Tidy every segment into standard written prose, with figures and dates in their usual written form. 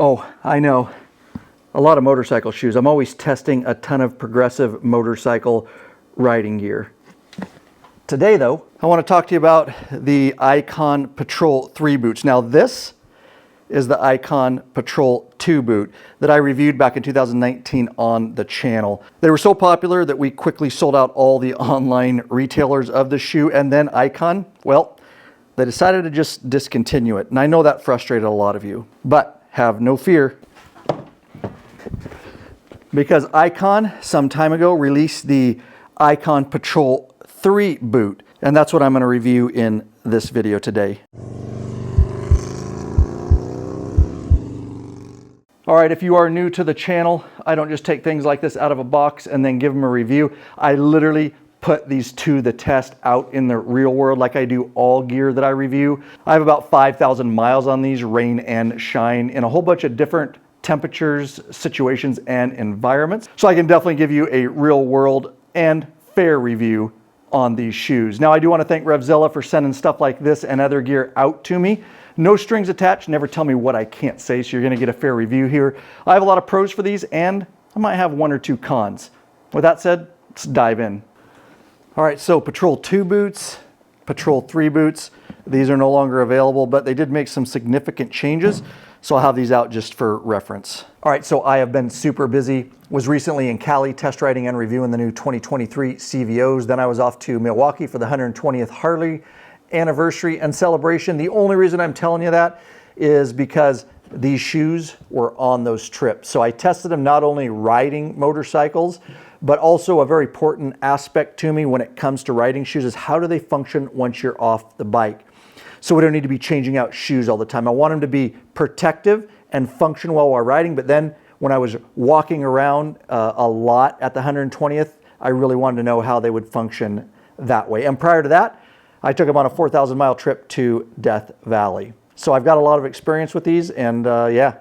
Oh, I know. A lot of motorcycle shoes. I'm always testing a ton of progressive motorcycle riding gear. Today though, I want to talk to you about the Icon Patrol 3 boots. Now this is the Icon Patrol 2 boot that I reviewed back in 2019 on the channel. They were so popular that we quickly sold out all the online retailers of the shoe, and then Icon, well, they decided to just discontinue it. And I know that frustrated a lot of you, but have no fear, because Icon some time ago released the Icon Patrol 3 boot, and that's what I'm going to review in this video today. All right, if you are new to the channel, I don't just take things like this out of a box and then give them a review. I literally put these to the test out in the real world like I do all gear that I review. I have about 5,000 miles on these, rain and shine, in a whole bunch of different temperatures, situations, and environments. So I can definitely give you a real world and fair review on these shoes. Now I do want to thank Revzilla for sending stuff like this and other gear out to me. No strings attached, never tell me what I can't say, so you're going to get a fair review here. I have a lot of pros for these, and I might have one or two cons. With that said, let's dive in. All right, so Patrol 2 boots, Patrol 3 boots, these are no longer available, but they did make some significant changes, so I'll have these out just for reference. All right, so I have been super busy. Was recently in Cali test riding and reviewing the new 2023 CVOs. Then I was off to Milwaukee for the 120th Harley anniversary and celebration. The only reason I'm telling you that is because these shoes were on those trips. So I tested them not only riding motorcycles, but also a very important aspect to me when it comes to riding shoes is how do they function once you're off the bike. So we don't need to be changing out shoes all the time. I want them to be protective and function well while riding, but then when I was walking around a lot at the 120th, I really wanted to know how they would function that way. And prior to that, I took them on a 4,000 mile trip to Death Valley. So I've got a lot of experience with these, and yeah,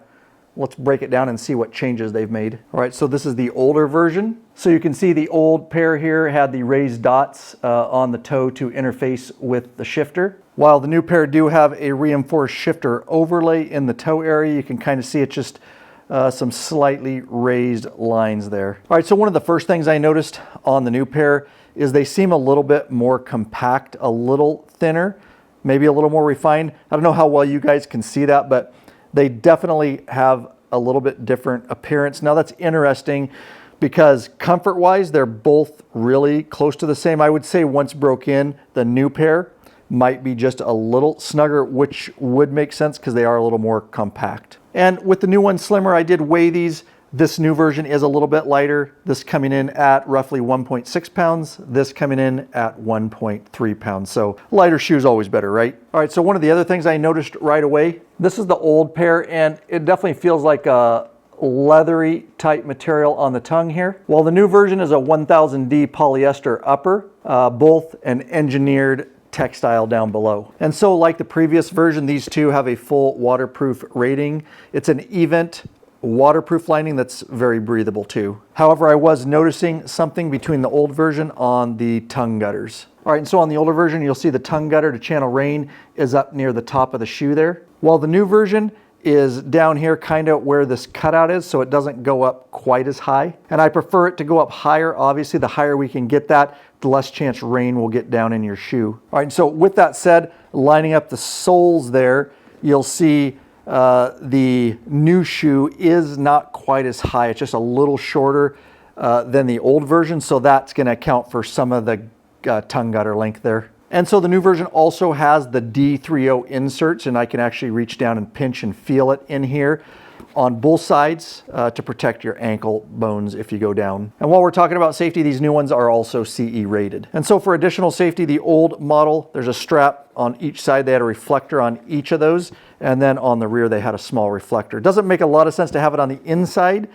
let's break it down and see what changes they've made. All right, so this is the older version. So you can see the old pair here had the raised dots on the toe to interface with the shifter. While the new pair do have a reinforced shifter overlay in the toe area, you can kind of see it's just some slightly raised lines there. All right, so one of the first things I noticed on the new pair is they seem a little bit more compact, a little thinner, maybe a little more refined. I don't know how well you guys can see that, but they definitely have a little bit different appearance. Now that's interesting because comfort-wise, they're both really close to the same. I would say once broke in, the new pair might be just a little snugger, which would make sense because they are a little more compact. And with the new one slimmer, I did weigh these. This new version is a little bit lighter. This coming in at roughly 1.6 pounds. This coming in at 1.3 pounds. So lighter shoes always better, right? All right, so one of the other things I noticed right away, this is the old pair, and it definitely feels like a leathery type material on the tongue here. While the new version is a 1000D polyester upper, both an engineered textile down below. And so like the previous version, these two have a full waterproof rating. It's an event waterproof lining that's very breathable too. However, I was noticing something between the old version on the tongue gutters. All right, and so on the older version, you'll see the tongue gutter to channel rain is up near the top of the shoe there. While the new version is down here kind of where this cutout is, so it doesn't go up quite as high. And I prefer it to go up higher. Obviously, the higher we can get that, the less chance rain will get down in your shoe. All right, and so with that said, lining up the soles there, you'll see the new shoe is not quite as high. It's just a little shorter than the old version, so that's going to account for some of the tongue gutter length there. And so the new version also has the D30 inserts, and I can actually reach down and pinch and feel it in here on both sides to protect your ankle bones if you go down. And while we're talking about safety, these new ones are also CE rated. And so for additional safety, the old model, there's a strap on each side. They had a reflector on each of those. And then on the rear, they had a small reflector. It doesn't make a lot of sense to have it on the inside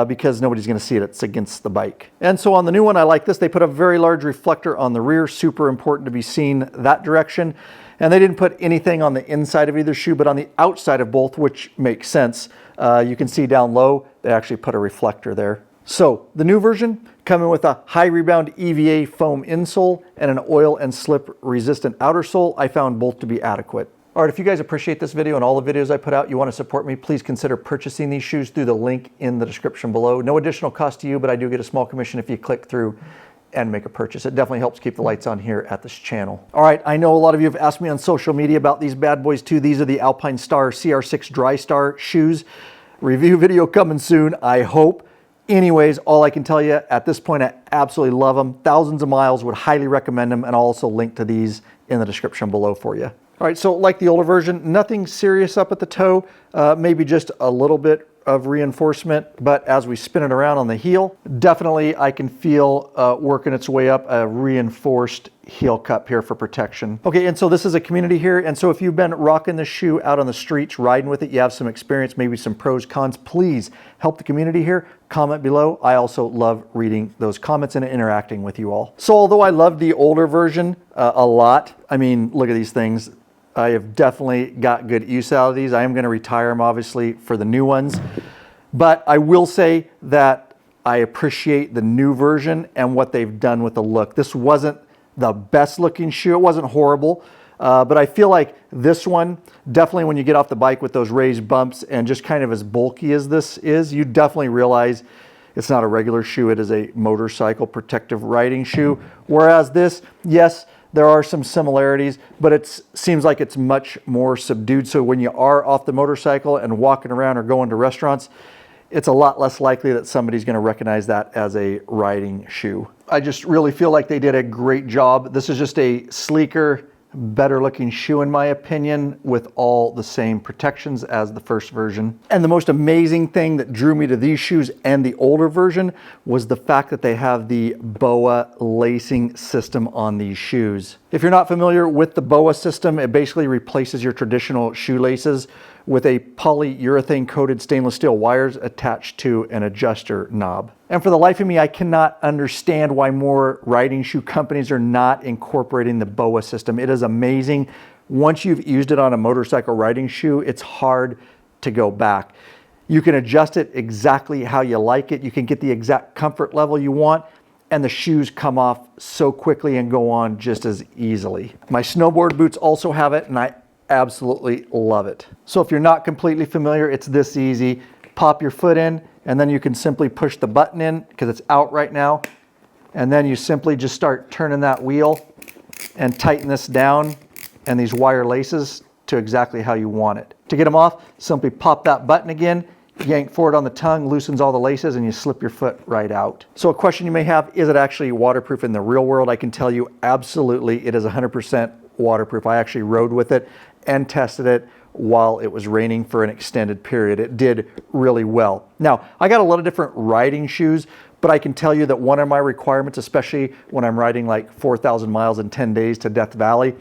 because nobody's going to see it. It's against the bike. And so on the new one, I like this. They put a very large reflector on the rear. Super important to be seen that direction. And they didn't put anything on the inside of either shoe, but on the outside of both, which makes sense. You can see down low, they actually put a reflector there. So the new version coming with a high rebound EVA foam insole and an oil and slip resistant outer sole, I found both to be adequate. All right, if you guys appreciate this video and all the videos I put out, you want to support me, please consider purchasing these shoes through the link in the description below. No additional cost to you, but I do get a small commission if you click through and make a purchase. It definitely helps keep the lights on here at this channel. All right, I know a lot of you have asked me on social media about these bad boys too. These are the ALPINESTAR CR6 DRYSTAR shoes. Review video coming soon, I hope. Anyways, all I can tell you at this point, I absolutely love them. Thousands of miles, would highly recommend them, and I'll also link to these in the description below for you. All right, so like the older version, nothing serious up at the toe, maybe just a little bit of reinforcement, but as we spin it around on the heel, definitely I can feel working its way up a reinforced heel cup here for protection. Okay, and so this is a community here, and so if you've been rocking this shoe out on the streets, riding with it, you have some experience, maybe some pros, cons, please help the community here. Comment below. I also love reading those comments and interacting with you all. So although I love the older version a lot, I mean, look at these things. I have definitely got good use out of these. I am going to retire them, obviously, for the new ones. But I will say that I appreciate the new version and what they've done with the look. This wasn't the best looking shoe. It wasn't horrible. But I feel like this one, definitely when you get off the bike with those raised bumps and just kind of as bulky as this is, you definitely realize it's not a regular shoe. It is a motorcycle protective riding shoe. Whereas this, yes, there are some similarities, but it seems like it's much more subdued. So when you are off the motorcycle and walking around or going to restaurants, it's a lot less likely that somebody's going to recognize that as a riding shoe. I just really feel like they did a great job. This is just a sleeker, better looking shoe in my opinion, with all the same protections as the first version. And the most amazing thing that drew me to these shoes and the older version was the fact that they have the BOA lacing system on these shoes. If you're not familiar with the BOA system, it basically replaces your traditional shoelaces with a polyurethane coated stainless steel wires attached to an adjuster knob. And for the life of me, I cannot understand why more riding shoe companies are not incorporating the BOA system. It is amazing. Once you've used it on a motorcycle riding shoe, it's hard to go back. You can adjust it exactly how you like it. You can get the exact comfort level you want, and the shoes come off so quickly and go on just as easily. My snowboard boots also have it, and I absolutely love it. So if you're not completely familiar, it's this easy. Pop your foot in, and then you can simply push the button in because it's out right now. And then you simply just start turning that wheel and tighten this down and these wire laces to exactly how you want it. To get them off, simply pop that button again, yank forward on the tongue, loosens all the laces, and you slip your foot right out. So a question you may have, is it actually waterproof in the real world? I can tell you absolutely it is 100% waterproof. I actually rode with it and tested it while it was raining for an extended period. It did really well. Now, I got a lot of different riding shoes, but I can tell you that one of my requirements, especially when I'm riding like 4,000 miles in 10 days to Death Valley,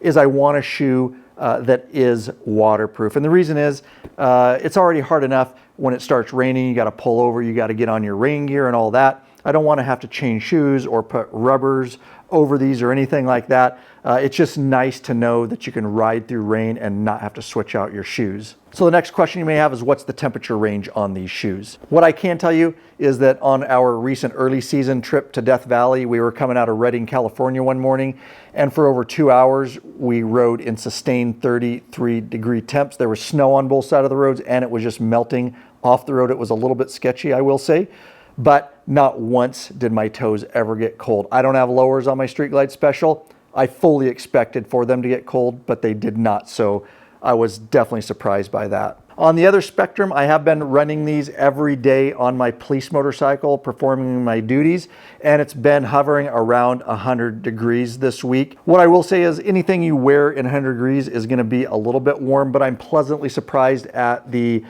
is I want a shoe that is waterproof. And the reason is it's already hard enough when it starts raining. You got to pull over, you got to get on your rain gear and all that. I don't want to have to change shoes or put rubbers over these or anything like that. It's just nice to know that you can ride through rain and not have to switch out your shoes. So the next question you may have is, what's the temperature range on these shoes? What I can tell you is that on our recent early season trip to Death Valley, we were coming out of Redding, California one morning, and for over 2 hours, we rode in sustained 33-degree temps. There was snow on both sides of the roads, and it was just melting off the road. It was a little bit sketchy, I will say, but not once did my toes ever get cold. I don't have lowers on my Street Glide Special. I fully expected for them to get cold, but they did not. So I was definitely surprised by that. On the other spectrum, I have been running these every day on my police motorcycle, performing my duties, and it's been hovering around 100 degrees this week. What I will say is anything you wear in 100 degrees is going to be a little bit warm, but I'm pleasantly surprised at the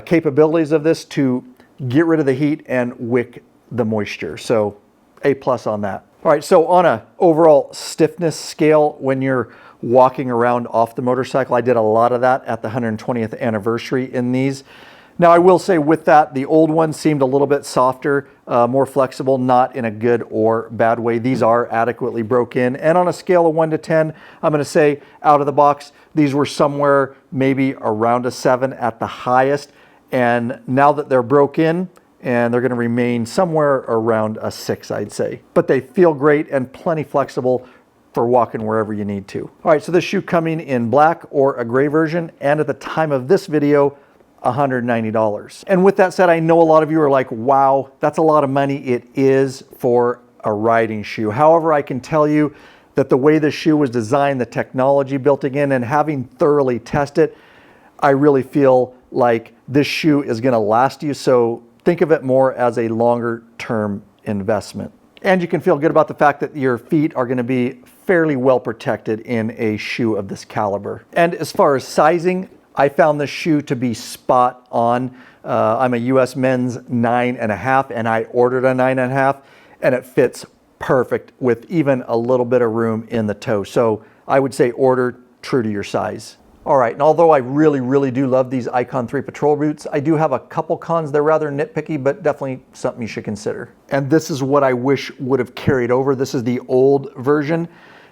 capabilities of this to get rid of the heat and wick the moisture. So A+ on that. All right, so on a overall stiffness scale, when you're walking around off the motorcycle, I did a lot of that at the 120th anniversary in these. Now I will say with that, the old one seemed a little bit softer, more flexible, not in a good or bad way. These are adequately broke in. And on a scale of 1 to 10, I'm gonna say out of the box, these were somewhere maybe around a 7 at the highest. And now that they're broke in, and they're going to remain somewhere around a 6, I'd say. But they feel great and plenty flexible for walking wherever you need to. All right, so this shoe coming in black or a gray version, and at the time of this video, $190. And with that said, I know a lot of you are like, wow, that's a lot of money. It is for a riding shoe. However, I can tell you that the way this shoe was designed, the technology built in, and having thoroughly tested it, I really feel like this shoe is going to last you. So think of it more as a longer term investment. And you can feel good about the fact that your feet are going to be fairly well protected in a shoe of this caliber. And as far as sizing, I found this shoe to be spot on. I'm a US men's 9.5, and I ordered a 9.5, and it fits perfect with even a little bit of room in the toe. So I would say order true to your size. All right, and although I really do love these Icon 3 patrol boots, I do have a couple cons. They're rather nitpicky, but definitely something you should consider. And this is what I wish would have carried over. This is the old version.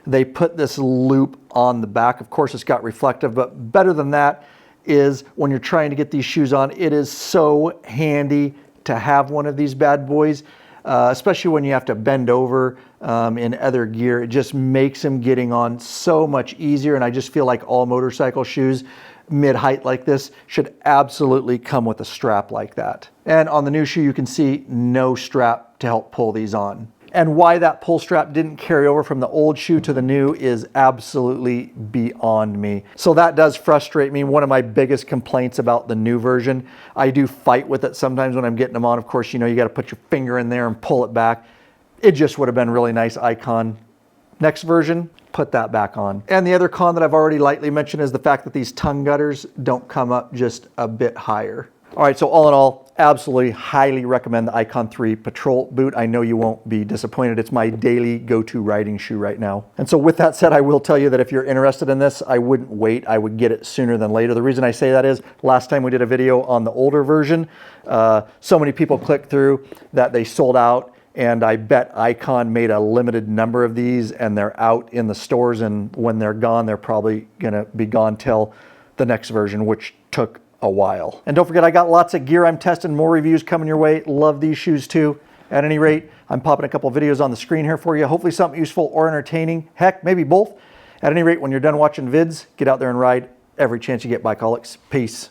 They put this loop on the back. Of course, it's got reflective, but better than that is when you're trying to get these shoes on, it is so handy to have one of these bad boys, especially when you have to bend over in other gear. It just makes them getting on so much easier. And I just feel like all motorcycle shoes mid-height like this should absolutely come with a strap like that. And on the new shoe, you can see no strap to help pull these on. And why that pull strap didn't carry over from the old shoe to the new is absolutely beyond me. So that does frustrate me. One of my biggest complaints about the new version. I do fight with it sometimes when I'm getting them on. Of course, you know, you got to put your finger in there and pull it back. It just would have been really nice Icon. Next version, put that back on. And the other con that I've already lightly mentioned is the fact that these tongue gutters don't come up just a bit higher. All right, so all in all, absolutely highly recommend the Icon 3 Patrol boot. I know you won't be disappointed. It's my daily go-to riding shoe right now. And so with that said, I will tell you that if you're interested in this, I wouldn't wait. I would get it sooner than later. The reason I say that is last time we did a video on the older version, so many people clicked through that they sold out. And I bet Icon made a limited number of these, and they're out in the stores. And when they're gone, they're probably gonna be gone till the next version, which took a while. And don't forget, I got lots of gear I'm testing, more reviews coming your way. Love these shoes too. At any rate, I'm popping a couple videos on the screen here for you. Hopefully something useful or entertaining. Heck, maybe both. At any rate, when you're done watching vids, get out there and ride every chance you get, Bikeaholics. Peace.